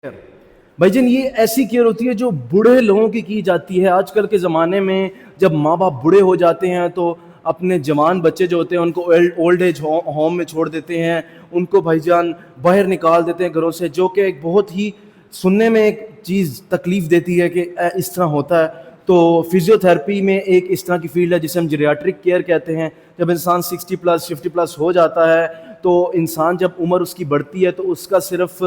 भाईजान ये ऐसी केयर होती है जो बूढ़े लोगों की जाती है। आजकल के ज़माने में जब माँ बाप बूढ़े हो जाते हैं तो अपने जवान बच्चे जो होते हैं उनको ओल्ड एज होम में छोड़ देते हैं, उनको भाईजान बाहर निकाल देते हैं घरों से, जो कि एक बहुत ही सुनने में एक चीज़ तकलीफ़ देती है कि इस तरह होता है। तो फिजियोथेरेपी में एक इस तरह की फील्ड है जिसे हम जीरियाट्रिक केयर कहते हैं। जब इंसान 60 प्लस 50 प्लस हो जाता है तो इंसान जब उम्र उसकी बढ़ती है तो उसका सिर्फ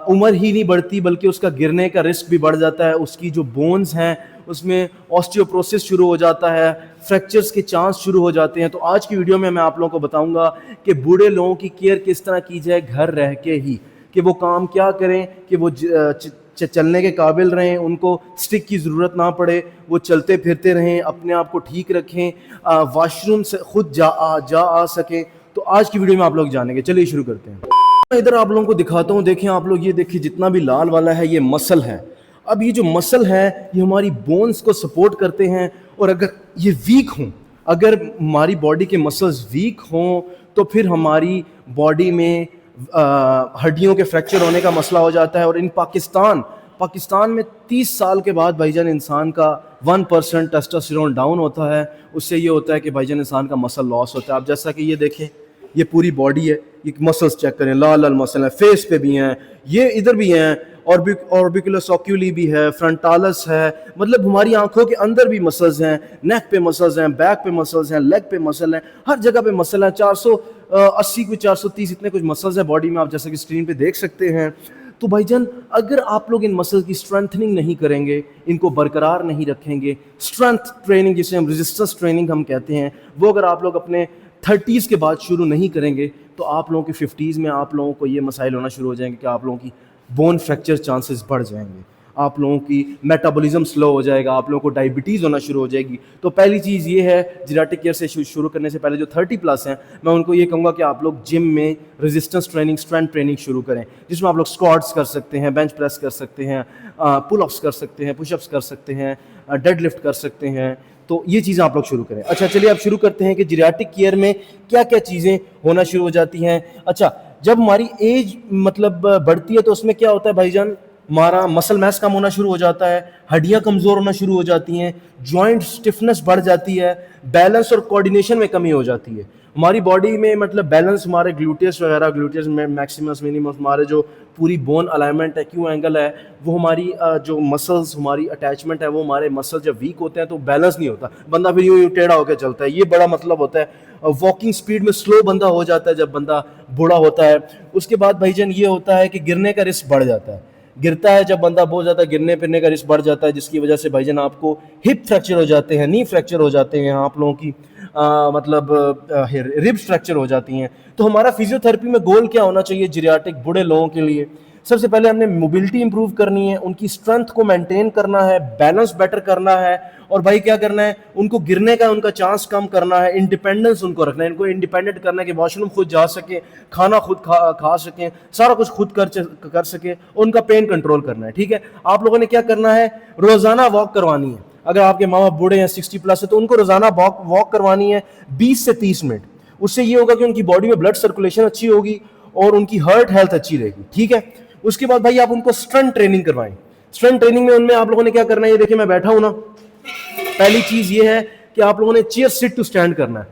उम्र ही नहीं बढ़ती बल्कि उसका गिरने का रिस्क भी बढ़ जाता है। उसकी जो बोन्स हैं उसमें ऑस्टियोप्रोसिस शुरू हो जाता है, फ्रैक्चर्स के चांस शुरू हो जाते हैं। तो आज की वीडियो में मैं आप लोगों को बताऊंगा कि बूढ़े लोगों की केयर किस तरह की जाए घर रह के ही, कि वो काम क्या करें कि वो चलने के काबिल रहें, उनको स्टिक की ज़रूरत ना पड़े, वो चलते फिरते रहें, अपने आप को ठीक रखें, वॉशरूम से खुद जा आ सकें। तो आज की वीडियो में आप लोग जानेंगे। चलिए शुरू करते हैं। इधर आप लोगों को दिखाता हूँ, देखें आप लोग, ये देखिए जितना भी लाल वाला है ये मसल है। अब ये जो मसल है ये हमारी बोन्स को सपोर्ट करते हैं, और अगर ये वीक हों, अगर हमारी बॉडी के मसल्स वीक हों तो फिर हमारी बॉडी में हड्डियों के फ्रैक्चर होने का मसला हो जाता है। और इन पाकिस्तान में 30 साल के बाद भाईजान इंसान का 1% टेस्टोस्टेरोन डाउन होता है। उससे ये होता है कि भाईजान इंसान का मसल लॉस होता है। आप जैसा कि ये देखें, ये पूरी बॉडी है, ये मसल्स चेक करें, लाल लाल मसल है, फेस पे भी हैं, ये इधर भी हैं, ऑर्बिकुलस ऑक्यूली भी है, फ्रंटालस है, मतलब हमारी आंखों के अंदर भी मसल्स हैं, नेक पे मसल्स हैं, बैक पे मसल्स हैं, लेग पे मसल हैं, हर जगह पे मसल है। 480 कोई 430 इतने कुछ मसल्स है बॉडी में, आप जैसा कि स्क्रीन पे देख सकते हैं। तो भाईजान अगर आप लोग इन मसल की स्ट्रेंथनिंग नहीं करेंगे, इनको बरकरार नहीं रखेंगे, स्ट्रेंथ ट्रेनिंग जिसे हम रेजिस्टेंस ट्रेनिंग हम कहते हैं, वो अगर आप लोग अपने 30s के बाद शुरू नहीं करेंगे तो आप लोगों के 50s में आप लोगों को ये मसाइल होना शुरू हो जाएंगे कि आप लोगों की बोन फ्रैक्चर चांसेस बढ़ जाएंगे, आप लोगों की मेटाबॉलिज्म स्लो हो जाएगा, आप लोगों को डायबिटीज़ होना शुरू हो जाएगी। तो पहली चीज़ ये है, जीरियाट्रिक केयर से शुरू करने से पहले जो 30 प्लस हैं, मैं उनको ये कहूँगा कि आप लोग जिम में रेजिस्टेंस ट्रेनिंग, स्ट्रेंथ ट्रेनिंग शुरू करें, जिसमें आप लोग स्क्वाट्स कर सकते हैं, बेंच प्रेस कर सकते हैं, पुल अप्स कर सकते हैं, पुशअप्स कर सकते हैं, डेड लिफ्ट कर सकते हैं। तो ये चीज़ें आप लोग शुरू करें। अच्छा चलिए अब शुरू करते हैं कि जीरियाट्रिक केयर में क्या क्या चीज़ें होना शुरू हो जाती हैं। अच्छा, जब हमारी एज मतलब बढ़ती है तो उसमें क्या होता है भाईजान, हमारा मसल मैस कम होना शुरू हो जाता है, हड्डियां कमज़ोर होना शुरू हो जाती हैं, जॉइंट स्टिफनेस बढ़ जाती है, बैलेंस और कोऑर्डिनेशन में कमी हो जाती है हमारी बॉडी में। मतलब बैलेंस हमारे ग्लूटियस वगैरह, ग्लूटियस में मैक्सिमस मिनिमस, हमारे जो पूरी बोन अलाइनमेंट है, क्यू एंगल है, वो हमारी जो मसल्स, हमारी अटैचमेंट है, वो हमारे मसल जब वीक होते हैं तो बैलेंस नहीं होता, बंदा फिर यूँ टेढ़ा होकर चलता है। ये बड़ा मतलब होता है। वॉकिंग स्पीड में स्लो बंदा हो जाता है जब बंदा बूढ़ा होता है। उसके बाद भाईजान ये होता है कि गिरने का रिस्क बढ़ जाता है, गिरता है जब बंदा बहुत ज़्यादा, गिरने फिरने का रिस्क बढ़ जाता है, जिसकी वजह से भाईजान आपको हिप फ्रैक्चर हो जाते हैं, नी फ्रैक्चर हो जाते हैं, आप लोगों की मतलब रिब्स फ्रैक्चर हो जाती हैं। तो हमारा फिजियोथेरेपी में गोल क्या होना चाहिए जीरियाट्रिक बूढ़े लोगों के लिए? सबसे पहले हमने मोबिलिटी इंप्रूव करनी है, उनकी स्ट्रेंथ को मेंटेन करना है, बैलेंस बेटर करना है, और भाई क्या करना है, उनको गिरने का उनका चांस कम करना है, इंडिपेंडेंस उनको रखना है, इनको इंडिपेंडेंट करना है कि वॉशरूम खुद जा सके, खाना खुद खा सकें, सारा कुछ खुद कर सके, उनका पेन कंट्रोल करना है। ठीक है, आप लोगों ने क्या करना है, रोजाना वॉक करवानी है। अगर आपके माँ बाप बूढ़े हैं, 60 प्लस है, तो उनको रोजाना वॉक करवानी है 20 से 30 मिनट। उससे ये होगा कि उनकी बॉडी में ब्लड सर्कुलेशन अच्छी होगी और उनकी हार्ट हेल्थ अच्छी रहेगी। ठीक है, उसके बाद भाई आप उनको स्ट्रेंथ ट्रेनिंग करवाएं। स्ट्रेंथ ट्रेनिंग में उनमें आप लोगों ने क्या करना है, ये देखिए मैं बैठा हूं ना, पहली चीज ये है कि आप लोगों ने चेयर सिट टू स्टैंड करना है,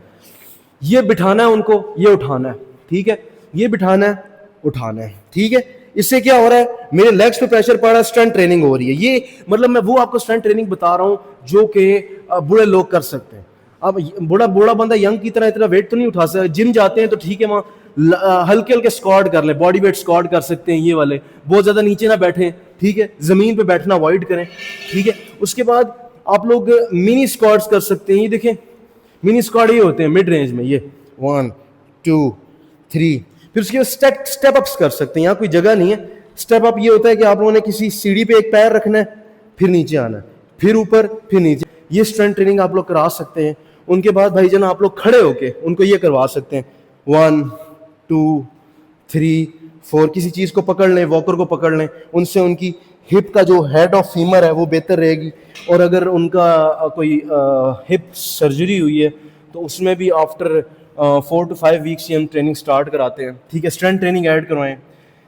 ये बिठाना है उनको, ये उठाना है। ठीक है, ये बिठाना है, उठाना है। ठीक है, इससे क्या हो रहा है, मेरे लेग्स पे प्रेशर पड़ रहा है, स्ट्रेंथ ट्रेनिंग हो रही है। ये मतलब मैं वो आपको स्ट्रेंथ ट्रेनिंग बता रहा हूं जो कि बूढ़े लोग कर सकते हैं। अब बूढ़ा बंदा यंग की तरह इतना वेट तो नहीं उठा सकता। जिम जाते हैं तो ठीक है, वहाँ हल्के हल्के स्क्वाट कर ले, बॉडी वेट स्क्वाट कर सकते हैं ये वाले, बहुत ज़्यादा नीचे ना बैठे। ठीक है, ज़मीन पे बैठना अवॉइड करें। ठीक है, उसके बाद आप लोग मिनी स्क्वाट्स कर सकते हैं। ये देखें, मिनी स्क्वाट ये होते हैं मिड रेंज में, ये 1 2 3। फिर उसके बाद स्टेप अप्स कर सकते हैं। यहाँ कोई जगह नहीं है। स्टेप अप ये होता है कि आप लोगों ने किसी सीढ़ी पे एक पैर रखना है, फिर नीचे आना है, फिर ऊपर, फिर नीचे। ये स्ट्रेंथ ट्रेनिंग आप लोग करा सकते हैं। उनके बाद भाईजान आप लोग खड़े होके उनको ये करवा सकते हैं, 1 2 3 4। किसी चीज़ को पकड़ लें, वॉकर को पकड़ लें, उनसे उनकी हिप का जो हेड ऑफ फीमर है वो बेहतर रहेगी। और अगर उनका कोई हिप सर्जरी हुई है तो उसमें भी आफ्टर 4 to 5 वीक्स ही हम ट्रेनिंग स्टार्ट कराते हैं। ठीक है, स्ट्रेंथ ट्रेनिंग ऐड करवाएं।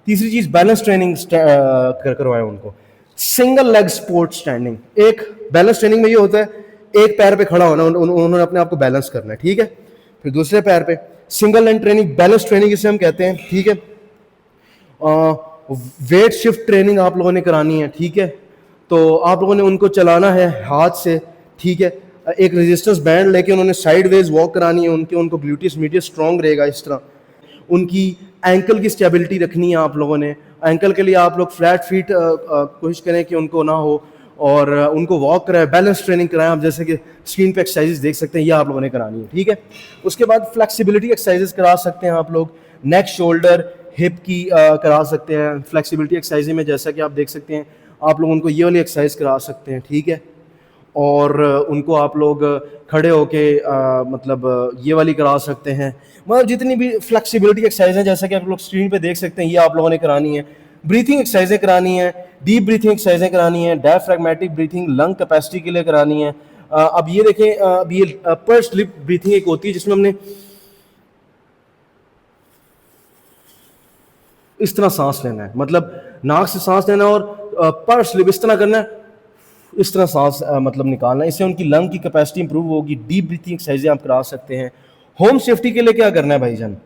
तीसरी चीज़ बैलेंस ट्रेनिंग करवाएं उनको। सिंगल लेग स्पोर्ट स्टैंडिंग, एक बैलेंस ट्रेनिंग में ये होता है एक पैर पे खड़ा होना, उन्होंने अपने आप को बैलेंस करना है, ठीक है। फिर दूसरे पैर पे single leg training, balance training इसे हम कहते हैं, ठीक है। वेट शिफ्ट ट्रेनिंग आप लोगों ने करानी है, ठीक है। तो आप लोगों ने उनको चलाना है हाथ से, ठीक है। एक रेजिस्टेंस बैंड लेके उन्होंने साइड वेज वॉक करानी है, उनको ग्लूटियस मीडियस स्ट्रॉन्ग रहेगा इस तरह। उनकी एंकल की स्टेबिलिटी रखनी है आप लोगों ने। एंकल के लिए आप लोग फ्लैट फीट कोशिश करें कि उनको ना हो, और उनको वॉक कराएं, बैलेंस ट्रेनिंग कराएं। आप जैसे कि स्क्रीन पे एक्सरसाइजेस देख सकते हैं, ये आप लोगों ने करानी है, ठीक है। उसके बाद फ्लेक्सिबिलिटी एक्सरसाइजेस करा सकते हैं आप लोग, नेक शोल्डर हिप की करा सकते हैं। फ्लेक्सिबिलिटी एक्सरसाइज में जैसा कि आप देख सकते हैं, आप लोग उनको ये वाली एक्सरसाइज करा सकते हैं, ठीक है। और उनको आप लोग खड़े होके मतलब ये वाली करा सकते हैं। मतलब जितनी भी फ्लेक्सिबिलिटी एक्सरसाइज हैं जैसा कि आप लोग स्क्रीन पे देख सकते हैं, ये आप लोगों ने करानी है। ब्रीथिंग एक्सरसाइजें करानी है, डीप ब्रीथिंग एक्सरसाइजें करानी है, डायफ्रैग्मेटिक ब्रीथिंग लंग कैपेसिटी के लिए करानी है। अब ये देखें, अब ये पर्स्ड लिप ब्रीथिंग एक होती है जिसमें हमने इस तरह सांस लेना है, मतलब नाक से सांस लेना और पर्स्ड लिप इस तरह करना है, इस तरह सांस मतलब निकालना है। इससे उनकी लंग की कैपेसिटी इंप्रूव होगी। डीप ब्रीथिंग एक्सरसाइजें आप करा सकते हैं। होम सेफ्टी के लिए क्या करना है भाईजान,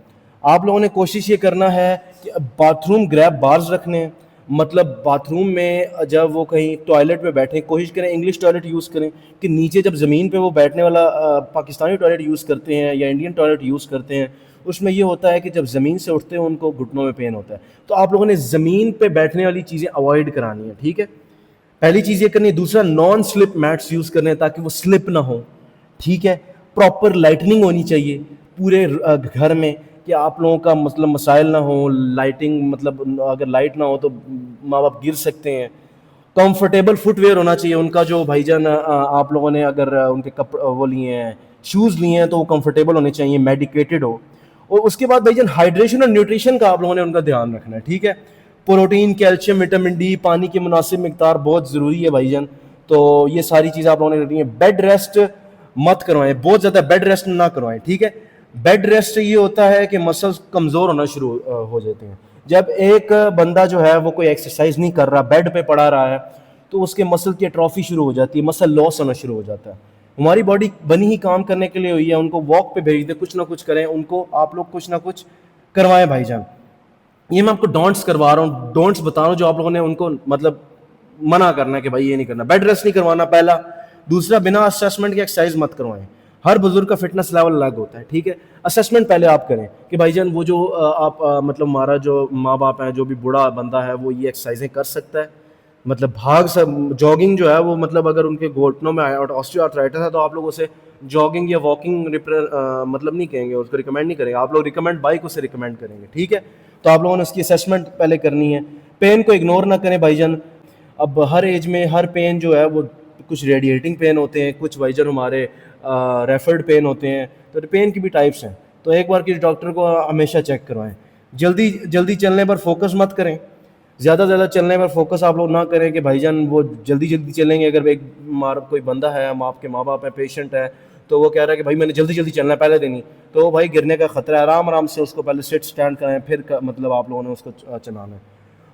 आप लोगों ने कोशिश ये करना है कि बाथरूम ग्रैब बार्स रखने हैं। मतलब बाथरूम में जब वो कहीं टॉयलेट में बैठे, कोशिश करें इंग्लिश टॉयलेट यूज़ करें, कि नीचे जब ज़मीन पे वो बैठने वाला पाकिस्तानी टॉयलेट यूज़ करते हैं या इंडियन टॉयलेट यूज़ करते हैं, उसमें ये होता है कि जब ज़मीन से उठते हैं उनको घुटनों में पेन होता है। तो आप लोगों ने ज़मीन पे बैठने वाली चीज़ें अवॉइड करानी है, ठीक है। पहली चीज़ ये करनी है। दूसरा, नॉन स्लिप मैट्स यूज़ करने हैं ताकि वो स्लिप ना हो, ठीक है। प्रॉपर लाइटनिंग होनी चाहिए पूरे घर में, कि आप लोगों का मतलब मसाइल ना हो लाइटिंग, मतलब अगर लाइट ना हो तो माँ बाप गिर सकते हैं। कंफर्टेबल फुटवेयर होना चाहिए उनका, जो भाईजान आप लोगों ने अगर उनके वो लिए हैं, शूज़ लिए हैं, तो वो कंफर्टेबल होने चाहिए, मेडिकेटेड हो। और उसके बाद भाईजान हाइड्रेशन और न्यूट्रिशन का आप लोगों ने उनका ध्यान रखना है, ठीक है। प्रोटीन, कैल्शियम, विटामिन डी, पानी की मुनासिब मिकदार बहुत ज़रूरी है भाईजान। तो ये सारी चीज़ आप लोगों ने करनी है। बेड रेस्ट मत करवाएं, बहुत ज़्यादा बेड रेस्ट ना करवाएं, ठीक है। बेड रेस्ट से ये होता है कि मसल्स कमज़ोर होना शुरू हो जाते हैं। जब एक बंदा जो है वो कोई एक्सरसाइज नहीं कर रहा, बेड पे पड़ा रहा है, तो उसके मसल की एट्रोफी शुरू हो जाती है, मसल लॉस होना शुरू हो जाता है। हमारी बॉडी बनी ही काम करने के लिए हुई है, उनको वॉक पे भेज दे, कुछ ना कुछ करें, उनको आप लोग कुछ ना कुछ करवाएं भाईजान। ये मैं आपको डोंट्स करवा रहा हूँ, डोंट्स बता रहा हूँ जो आप लोगों ने उनको मतलब मना करना है कि भाई ये नहीं करना। बेड रेस्ट नहीं करवाना पहला। दूसरा, बिना असेसमेंट के एक्सरसाइज मत करवाएं। हर बुजुर्ग का फिटनेस लेवल अलग होता है, ठीक है। असेसमेंट पहले आप करें कि भाईजान वो जो आप मतलब हमारा जो माँ बाप है, जो भी बूढ़ा बंदा है, वो ये एक्सरसाइजें कर सकता है। मतलब भाग सब जॉगिंग जो है वो, मतलब अगर उनके घुटनों में ऑस्टियोआर्थराइटिस है तो आप लोग उसे जॉगिंग या वॉकिंग मतलब नहीं कहेंगे, उसको रिकमेंड नहीं करेंगे, आप लोग रिकमेंड बाइक उसे रिकमेंड करेंगे, ठीक है। तो आप लोगों ने उसकी असेसमेंट पहले करनी है। पेन को इग्नोर ना करें भाईजान। अब हर एज में हर पेन जो है वो, कुछ रेडिएटिंग पेन होते हैं, कुछ भाईजान हमारे रेफर्ड पेन होते हैं, तो पेन की भी टाइप्स हैं। तो एक बार किसी डॉक्टर को हमेशा चेक करवाएं। जल्दी जल्दी चलने पर फोकस मत करें, ज़्यादा ज़्यादा चलने पर फोकस आप लोग ना करें कि भाईजान वो जल्दी जल्दी चलेंगे। अगर एक कोई बंदा है, हम आपके माँ बाप हैं, पेशेंट है, तो वो कह रहा है कि भाई मैंने जल्दी जल्दी चलना है पहले दिन ही, तो भाई गिरने का खतरा है। आराम आराम से उसको पहले सिट स्टैंड कराएं, फिर मतलब आप लोगों ने उसको चलाना है।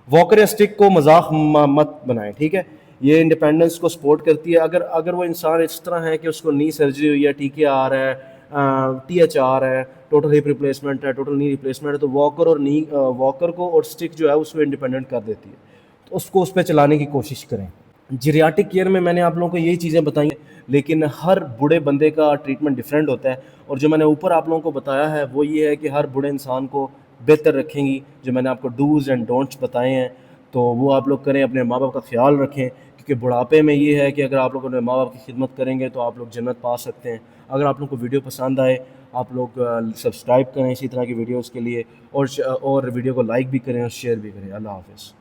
वॉकर या स्टिक को मजाक मत बनाएं, ठीक है। ये इंडिपेंडेंस को सपोर्ट करती है। अगर अगर वो इंसान इस तरह है कि उसको नी सर्जरी हुई है, टीके आ रहा है, THR है, टोटल हिप रिप्लेसमेंट है, टोटल नी रिप्लेसमेंट है, तो वॉकर और नी वॉकर को और स्टिक जो है उसको इंडिपेंडेंट कर देती है, तो उसको उस पर चलाने की कोशिश करें। जीरियाटिक केयर में मैंने आप लोगों को यही चीज़ें बताई हैं, लेकिन हर बूढ़े बंदे का ट्रीटमेंट डिफरेंट होता है। और जो मैंने ऊपर आप लोगों को बताया है वो ये है कि हर बूढ़े इंसान को बेहतर रखेंगी। जो मैंने आपको डूज़ एंड डोंट्स बताए हैं, तो वो आप लोग करें, अपने माँ बाप का ख्याल रखें, क्योंकि बुढ़ापे में ये है कि अगर आप लोग अपने माँ बाप की खिदमत करेंगे तो आप लोग जन्नत पा सकते हैं। अगर आप लोग को वीडियो पसंद आए, आप लोग सब्सक्राइब करें इसी तरह की वीडियोज़ के लिए, और वीडियो को लाइक भी करें और शेयर भी करें। अल्लाह हाफ़िज़।